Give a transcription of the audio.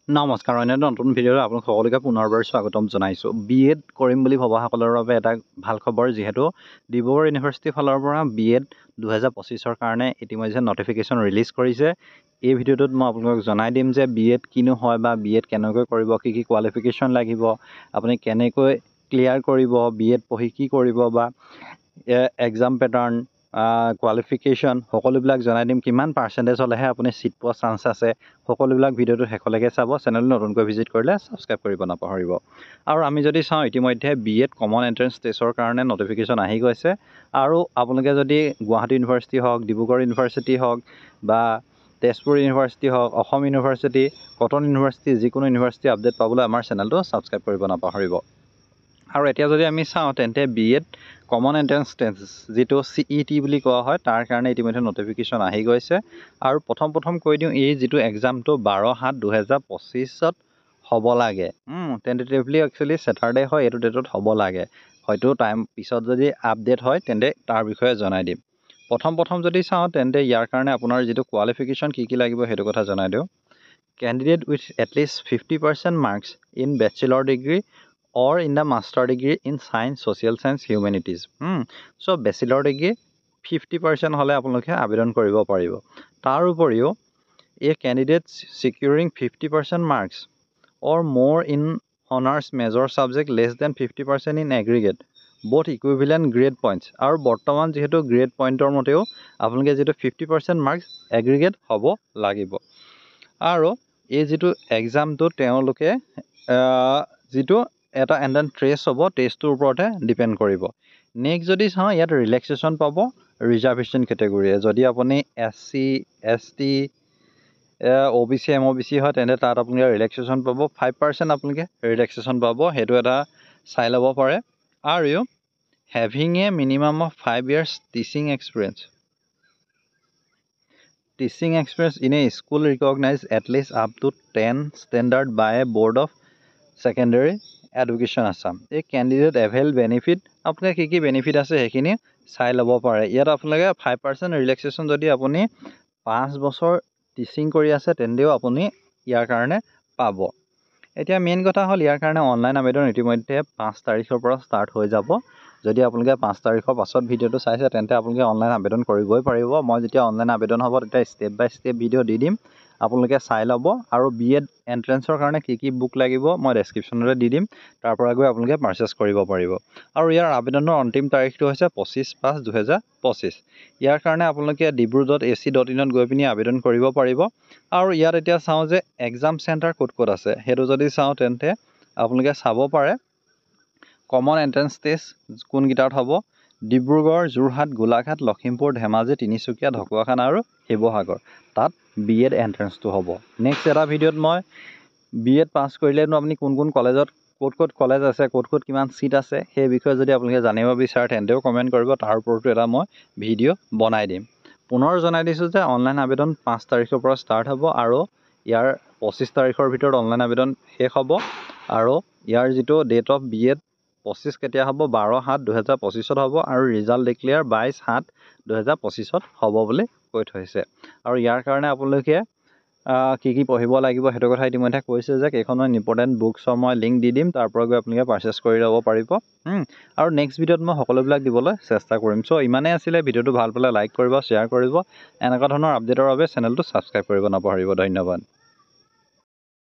নমস্কাৰ অন্য নতুন ভিডিঅ'ত আপোনাক সকলোকে পুনৰবাৰ স্বাগতম জনাইছোঁ। বিএড কৰিম বুলি ভবাসকলৰ বাবে এটা ভাল খবৰ, যিহেতু ডিব্ৰুগড় ইউনিভাৰ্চিটিৰ ফালৰ পৰা বিএড 2025ৰ কাৰণে ইতিমধ্যে নটিফিকেশ্যন ৰিলিজ কৰিছে। এই ভিডিঅ'টোত মই আপোনালোকক জনাই দিম যে বিএড কিনো হয় বা বিএড কেনেকৈ কৰিব, কি কি কোৱালিফিকেশ্যন লাগিব, আপুনি কেনেকৈ ক্লিয়াৰ কৰিব, বিএড পঢ়ি কি কৰিব, বা এক্সাম পেটাৰ্ণ, কোৱালিফিকেশ্যন সকলোবিলাক জনাই দিম। কিমান পাৰ্চেণ্টেজ হ'লেহে আপুনি ছিট পোৱা চান্স আছে, সকলোবিলাক ভিডিঅ'টো শেষলৈকে চাব। চেনেলটো নতুনকৈ ভিজিট কৰিলে ছাবস্ক্ৰাইব কৰিব নাপাহৰিব। আৰু আমি যদি চাওঁ, ইতিমধ্যে বিএড কমন এণ্ট্ৰেন্স টেষ্টৰ কাৰণে নটিফিকেশ্যন আহি গৈছে। আৰু আপোনালোকে যদি গুৱাহাটী ইউনিভাৰ্চিটি হওক, ডিব্ৰুগড় ইউনিভাৰ্চিটি হওক, বা তেজপুৰ ইউনিভাৰ্চিটি হওক, অসম ইউনিভাৰ্চিটি, কটন ইউনিভাৰ্চিটি, যিকোনো ইউনিভাৰ্চিটি আপডেট পাবলৈ আমাৰ চেনেলটো ছাবস্ক্ৰাইব কৰিব নাপাহৰিব। আৰু এতিয়া যদি আমি চাওঁ, তেন্তে বিএড কমন এণ্ট্ৰেন্স টেষ্ট, যিটো CET বুলি কোৱা হয়, তাৰ কাৰণে ইতিমধ্যে নটিফিকেশ্যন আহি গৈছে। আৰু প্ৰথম কৈ দিওঁ, এই যিটো এক্সামটো 12/7/2025 হ'ব লাগে। টেণ্টেটিভলি একচুৱেলি ছেটাৰডে হয়, এইটো ডেটত হ'ব লাগে। হয়তো টাইম পিছত যদি আপডেট হয়, তেন্তে তাৰ বিষয়ে জনাই দিম। প্ৰথম যদি চাওঁ, তেন্তে ইয়াৰ কাৰণে আপোনাৰ যিটো কোৱালিফিকেশ্যন কি লাগিব সেইটো কথা জনাই দিওঁ। Candidate with at least 50% marks in bachelor degree or in the master degree in science, social science, humanities. So bachelor degree 50% হ'লে আপোনালোকে আবেদন কৰিব পাৰিব। তাৰ উপৰিও a candidate securing 50% marks or more in honors major subject less than 50% in aggregate both equivalent grade points, আৰু বৰ্তমান যিহেতু গ্ৰেড পইণ্টৰ মতেও আপোনালোকে যিটো 50% মাৰ্কছ এগ্ৰিগেট হ'ব লাগিব। আৰু এই যিটো এক্সামটো তেওঁলোকে যিটো এটা এণ্ট্ৰেন্স টেষ্ট হ'ব, টেষ্টটোৰ ওপৰতে ডিপেণ্ড কৰিব। নেক্সট যদি চাওঁ, ইয়াত ৰিলেক্সেশ্যন পাব ৰিজাৰ্ভেশ্যন কেটেগৰীয়ে। যদি আপুনি SC, ST, OBC, MOBC হয়, তেন্তে তাত আপোনালোকে ৰিলেক্সেশ্যন পাব। 5% আপোনালোকে ৰিলেক্সেশ্যন পাব, সেইটো এটা চাই ল'ব পাৰে। আৰু having A minimum of 5 years teaching experience in a school recognized at least up to 10 standard by a board of secondary education Assam. এই কেণ্ডিডেট এভেইল বেনিফিট, আপোনালোকে কি কি বেনিফিট আছে সেইখিনি চাই ল'ব পাৰে। ইয়াত আপোনালোকে 5% ৰিলেক্সেশ্যন যদি আপুনি 5 বছৰ টিচিং কৰি আছে, তেন্তেও আপুনি ইয়াৰ কাৰণে পাব। এতিয়া মেইন কথা হ'ল, ইয়াৰ কাৰণে অনলাইন আবেদন ইতিমধ্যে 5 তাৰিখৰ পৰা ষ্টাৰ্ট হৈ যাব। যদি আপোনালোকে 5 তাৰিখৰ পাছত ভিডিঅ'টো চাইছে, তেন্তে আপোনালোকে অনলাইন আবেদন কৰিবই পাৰিব। মই যেতিয়া অনলাইন আবেদন হ'ব, তেতিয়া ষ্টেপ বাই ষ্টেপ ভিডিঅ' দি দিম, আপোনালোকে চাই ল'ব। আৰু বিএড এণ্ট্ৰেন্সৰ কাৰণে কি কি বুক লাগিব মই ডেছক্ৰিপশ্যনতে দি দিম, তাৰ পৰা গৈ আপোনালোকে পাৰচেছ কৰিব পাৰিব। আৰু ইয়াৰ আবেদনৰ অন্তিম তাৰিখটো হৈছে 25/5/2025। ইয়াৰ কাৰণে আপোনালোকে dibru.ac.in গৈ পিনি আবেদন কৰিব পাৰিব। আৰু ইয়াত এতিয়া চাওঁ যে এক্সাম চেণ্টাৰ ক'ত আছে, সেইটো যদি চাওঁ, তেন্তে আপোনালোকে চাব পাৰে কমন এণ্ট্ৰেন্স টেষ্ট কোনকেইটাত হ'ব। ডিব্ৰুগড়, যোৰহাট, গোলাঘাট, লখিমপুৰ, ধেমাজি, তিনিচুকীয়া, ঢকুৱাখানা আৰু শিৱসাগৰ, তাত বিএড এণ্ট্ৰেন্সটো হ'ব। নেক্সট এটা ভিডিঅ'ত মই বিএড পাছ কৰিলেনো আপুনি কোন কলেজত ক'ত কলেজ আছে, ক'ত কিমান ছিট আছে, সেই বিষয়ে যদি আপোনালোকে জানিব বিচাৰে, তেন্তেও কমেণ্ট কৰিব, তাৰ ওপৰতো এটা মই ভিডিঅ' বনাই দিম। পুনৰ জনাই দিছোঁ যে অনলাইন আবেদন 5 তাৰিখৰ পৰা ষ্টাৰ্ট হ'ব, আৰু ইয়াৰ 25 তাৰিখৰ ভিতৰত অনলাইন আবেদন শেষ হ'ব। আৰু ইয়াৰ যিটো ডেট অফ বিএড 25 কেতিয়া হ'ব, 12/7/2025 হ'ব, আৰু ৰিজাল্ট ডিক্লেয়াৰ 22/7/2025 হ'ব বুলি কৈ থৈছে। আৰু ইয়াৰ কাৰণে আপোনালোকে কি কি পঢ়িব লাগিব সেইটো কথা ইতিমধ্যে কৈছে যে কেইখনমান ইম্পৰ্টেণ্ট বুকছৰ মই লিংক দি দিম, তাৰ পৰা গৈ আপোনালোকে পাৰচেছ কৰি ল'ব পাৰিব। আৰু নেক্সট ভিডিঅ'ত মই সকলোবিলাক দিবলৈ চেষ্টা কৰিম। চ' ইমানেই আছিলে। ভিডিঅ'টো ভাল পালে লাইক কৰিব, শ্বেয়াৰ কৰিব। এনেকুৱা ধৰণৰ আপডেটৰ বাবে চেনেলটো ছাবস্ক্ৰাইব কৰিব নাপাহৰিব। ধন্যবাদ।